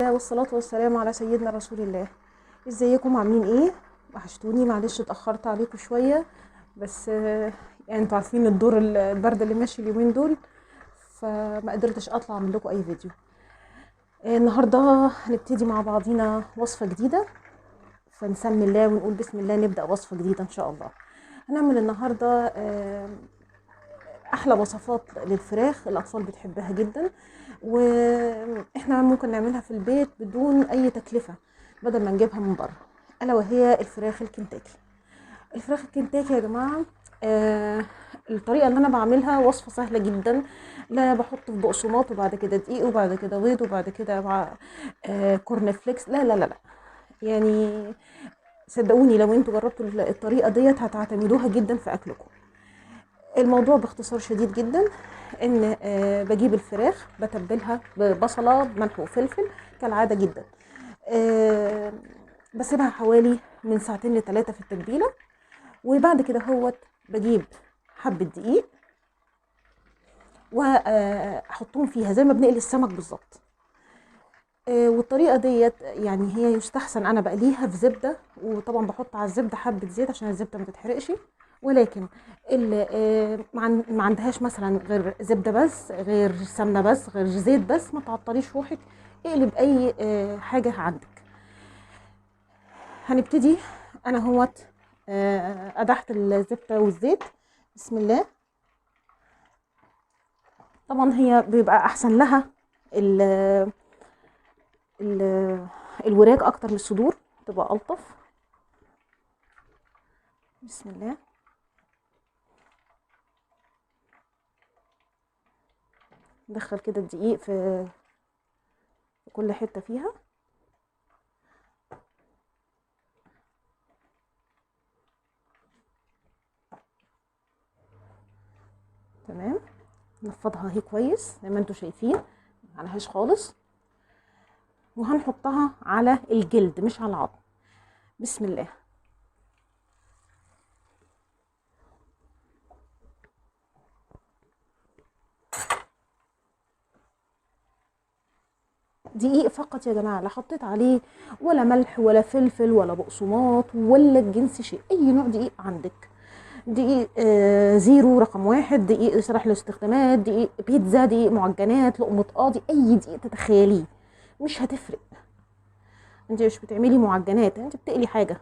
الله والصلاة والسلام على سيدنا رسول الله. ازيكم عاملين ايه؟ وحشتوني، معلش اتأخرت عليكم شوية بس يعني انتوا عارفين الدور البرد اللي ماشي اليومين دول، فما قدرتش اطلع اعمل لكم اي فيديو. النهارده هنبتدي مع بعضينا وصفة جديدة، فنسمي الله ونقول بسم الله نبدأ وصفة جديدة ان شاء الله. هنعمل النهارده احلى وصفات للفراخ، الاطفال بتحبها جدا، واحنا ممكن نعملها في البيت بدون اي تكلفه بدل ما نجيبها من بره، الا وهي الفراخ الكنتاكي. الفراخ الكنتاكي يا جماعه، الطريقه اللي انا بعملها وصفه سهله جدا. لا بحط في بقسماط وبعد كده دقيق وبعد كده بيض وبعد كده مع كورن فليكس، لا لا لا لا، يعني صدقوني لو انتوا جربتوا الطريقه ديت هتعتمدوها جدا في اكلكم. الموضوع باختصار شديد جدا، ان بجيب الفراخ بتبلها ببصله بملح وفلفل كالعاده جدا. آه، بسيبها حوالي من ساعتين لثلاثه في التتبيله، وبعد كده هوت بجيب حبه دقيق واحطهم فيها زي ما بنقلي السمك بالظبط. والطريقه ديت يعني هي يستحسن انا بقليها في زبده، وطبعا بحط على الزبده حبه زيت عشان الزبده ما تتحرقش. ولكن اللي ما عندهاش مثلا غير زبده بس، غير سمنه بس، غير زيت بس، ما تعطليش روحك، اقلب اي حاجه عندك. هنبتدي انا هوت قدحت الزبده والزيت، بسم الله. طبعا هي بيبقى احسن لها ال ال الوراك اكتر من الصدور، تبقى الطف. بسم الله. ندخل كده الدقيق في كل حته فيها. تمام، نفضها اهي كويس زي ما انتوا شايفين، معلهاش خالص، وهنحطها على الجلد مش على العظم. بسم الله. دقيق فقط يا جماعه، لا حطيت عليه ولا ملح ولا فلفل ولا بقسماط ولا جنس شيء، اي نوع دقيق عندك. دقيق زيرو رقم واحد، دقيق صلاح الاستخدامات، دقيق بيتزا، دقيق معجنات، لقمه قاضي، اي دقيق تتخيليه، مش هتفرق. انت مش بتعملي معجنات، انت بتقلي حاجه.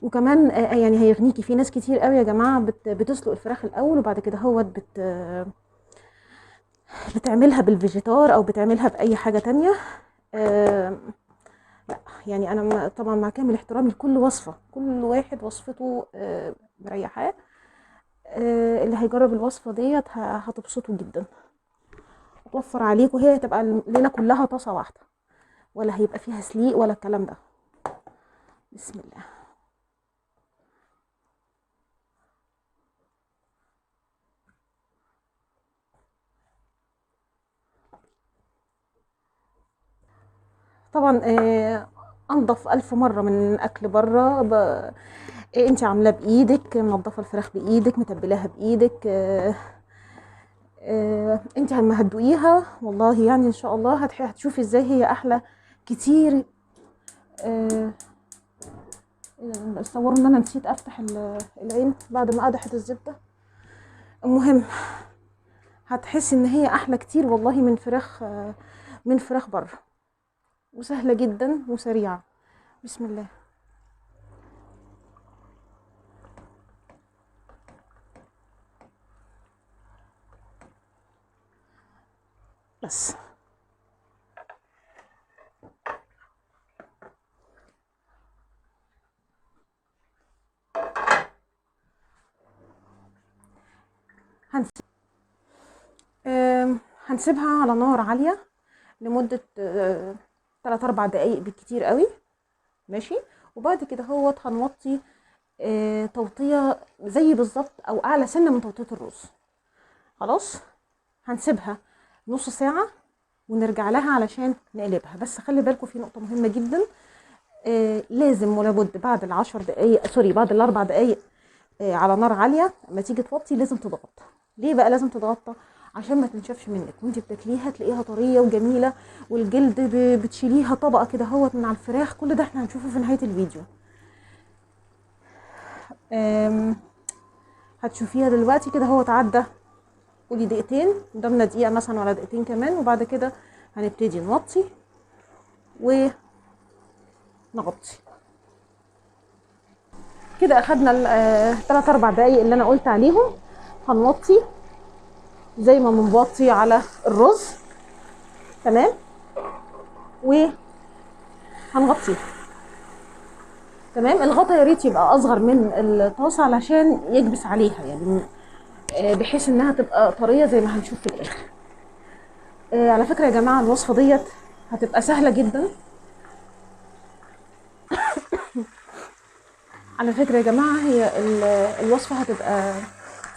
وكمان يعني هيغنيكي، في ناس كتير قوي يا جماعه بتسلق الفراخ الاول وبعد كده هوت بتعملها بالفيجيتار او بتعملها باي حاجه تانية. آه، لا يعني انا طبعا مع كامل احترامي لكل وصفه، كل واحد وصفته مريحاه. اللي هيجرب الوصفه ديت هتبسطه جدا، توفر عليكم، هي هتبقى الليله كلها طاسه واحده، ولا هيبقى فيها سليق ولا الكلام ده. بسم الله. طبعا انضف الف مره من اكل بره. انت عاملاه بايدك، منضفه الفراخ بايدك، متبلاها بايدك. انت لما هتدوقيها والله يعني ان شاء الله هتشوفي ازاي هي احلى كتير. آه، تصوروا ان انا نسيت افتح العين بعد ما قدحت الزبده. المهم هتحسي ان هي احلى كتير والله من فراخ بره، وسهله جدا وسريعه. بسم الله. بس هنس... هنسيبها على نار عاليه لمده 3 4 دقايق بالكتير قوي، ماشي. وبعد كده هوت هنوطي توطيه زي بالظبط او اعلى سنه من توطيه الرز. خلاص، هنسيبها نص ساعه ونرجع لها علشان نقلبها. بس خلي بالكم في نقطه مهمه جدا، لازم ولا بد بعد ال10 دقايق، سوري، بعد ال4 دقايق على نار عاليه، لما تيجي توطي لازم تضغط. ليه بقى لازم تضغط؟ عشان ما تنشفش منك وانت بتاكليها، تلاقيها طريه وجميله، والجلد بتشيليها طبقه كده اهوت من على الفراخ. كل ده احنا هنشوفه في نهايه الفيديو. هتشوفيها دلوقتي كده هو اتعدى، قولي دقيقتين، قدامنا دقيقه مثلا ولا دقيقتين كمان، وبعد كده هنبتدي نوطي ونغطي. كده اخدنا 3 4 دقايق اللي انا قلت عليهم. هنوطي زي ما بنوطي على الرز، تمام، وهنغطيه. تمام. الغطا يا ريت يبقى اصغر من الطاسه علشان يكبس عليها، يعني بحيث انها تبقى طريه زي ما هنشوف في الاخر. على فكره يا جماعه الوصفه ديت هتبقى سهله جدا. على فكره يا جماعه هي الوصفه هتبقى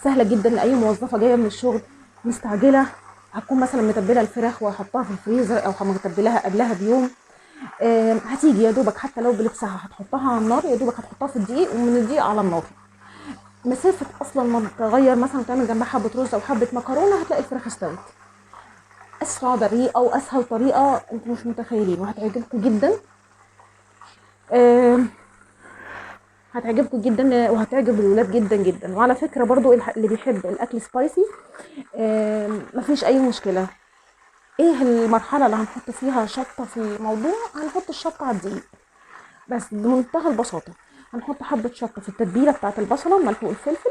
سهله جدا لاي موظفه جايه من الشغل مستعجله، هتكون مثلا متبله الفراخ وهحطها في الفريزر او متبلها قبلها بيوم. هتيجي يا دوبك حتى لو بلبسها هتحطها على النار، يا دوبك هتحطها في الدقيق ومن الدقيق على النار. مسافه اصلا ما تغير مثلا تعمل جنبها حبه رز او حبه مكرونه هتلاقي الفراخ استوت. اسرع طريقه واسهل طريقه انتوا مش متخيلين، وهتعجبكم جدا. هتعجبكم جدا وهتعجب الولاد جدا جدا. وعلى فكره برضو اللي بيحب الاكل سبايسي مفيش اي مشكله. ايه المرحله اللي هنحط فيها شطه في الموضوع؟ هنحط الشطه على الدقيق بس بمنتهى البساطه. هنحط حبه شطه في التتبيله بتاعه البصله الملح والفلفل،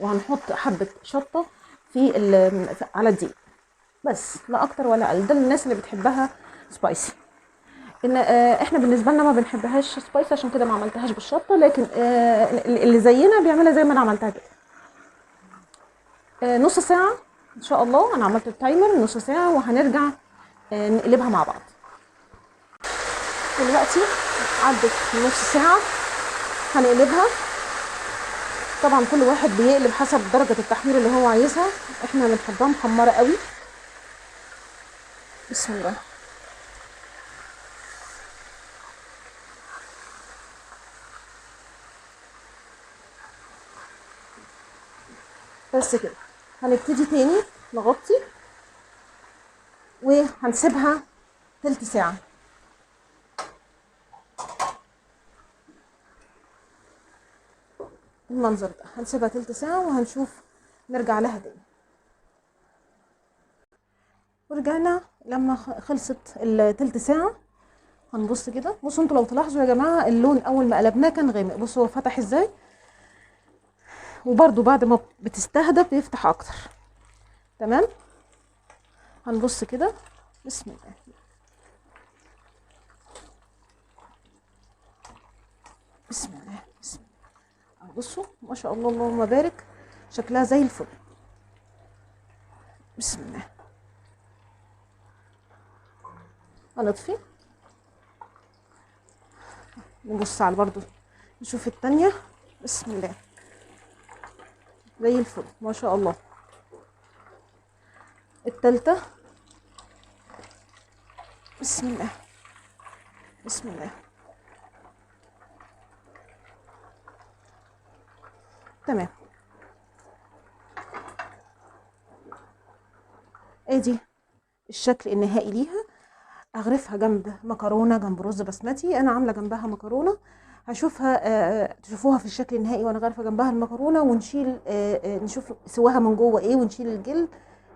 وهنحط حبه شطه على الدقيق بس، لا اكتر ولا اقل. ده للناس اللي بتحبها سبايسي. ان احنا بالنسبه لنا ما بنحبهاش سبايسي، عشان كده ما عملتهاش بالشطه، لكن اللي زينا بيعملها زي ما انا عملتها كده. نص ساعه ان شاء الله. انا عملت التايمر نص ساعه، وهنرجع نقلبها مع بعض. دلوقتي عدت نص ساعه، هنقلبها. طبعا كل واحد بيقلب حسب درجه التحمير اللي هو عايزها. احنا بنحبها محمره قوي. بسم الله. بس كده. هنبتدي تاني نغطي وهنسيبها تلت ساعه. المنظر ده هنسيبها تلت ساعه وهنشوف نرجع لها تاني. ورجعنا لما خلصت التلت ساعه. هنبص كده. بصوا انتوا لو تلاحظوا يا جماعه اللون اول ما قلبناه كان غامق. بصوا هو فتح ازاي، وبرده بعد ما بتستهدى بيفتح اكتر. تمام. هنبص كده. بسم الله. بسم الله. بسم الله. بصوا ما شاء الله اللهم بارك، شكلها زي الفل. بسم الله. هنطفي، نبص على برضو نشوف التانية. بسم الله زي الفل ما شاء الله. التالتة. بسم الله. بسم الله. تمام. ادي الشكل النهائي ليها. اغرفها جنب مكرونه، جنب رز بسمتي. انا عامله جنبها مكرونه، هشوفها تشوفوها في الشكل النهائي وانا غارفه جنبها المكرونه. ونشيل نشوف سواها من جوه ايه، ونشيل الجلد.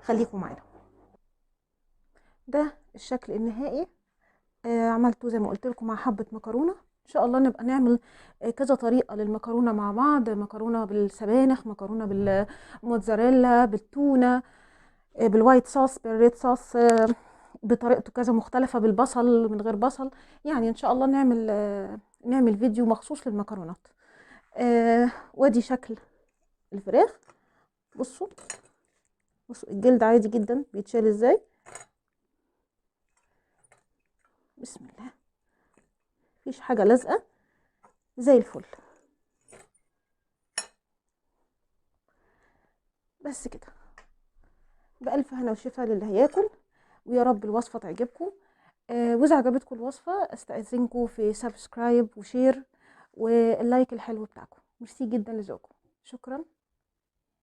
خليكم معانا. ده الشكل النهائي. عملته زي ما قلت لكم مع حبه مكرونه. ان شاء الله نبقى نعمل كذا طريقه للمكرونه مع بعض. مكرونه بالسبانخ، مكرونه بالموتزاريلا، بالتونه، بالوايت صوص، بالريد صوص، بطريقته كذا مختلفة، بالبصل، من غير بصل. يعني ان شاء الله نعمل فيديو مخصوص للمكرونات. وادي شكل الفراخ. بصوا. بصوا الجلد عادي جدا بيتشال ازاي. بسم الله. مفيش حاجة لازقة، زي الفل. بس كده. بألف هنا وشفا للي هياكل، ويا رب الوصفة تعجبكم. واذا عجبتكم الوصفة استأذنكم في سبسكرايب وشير واللايك الحلو بتاعكم. ميرسي جدا لذوقكم. شكرا.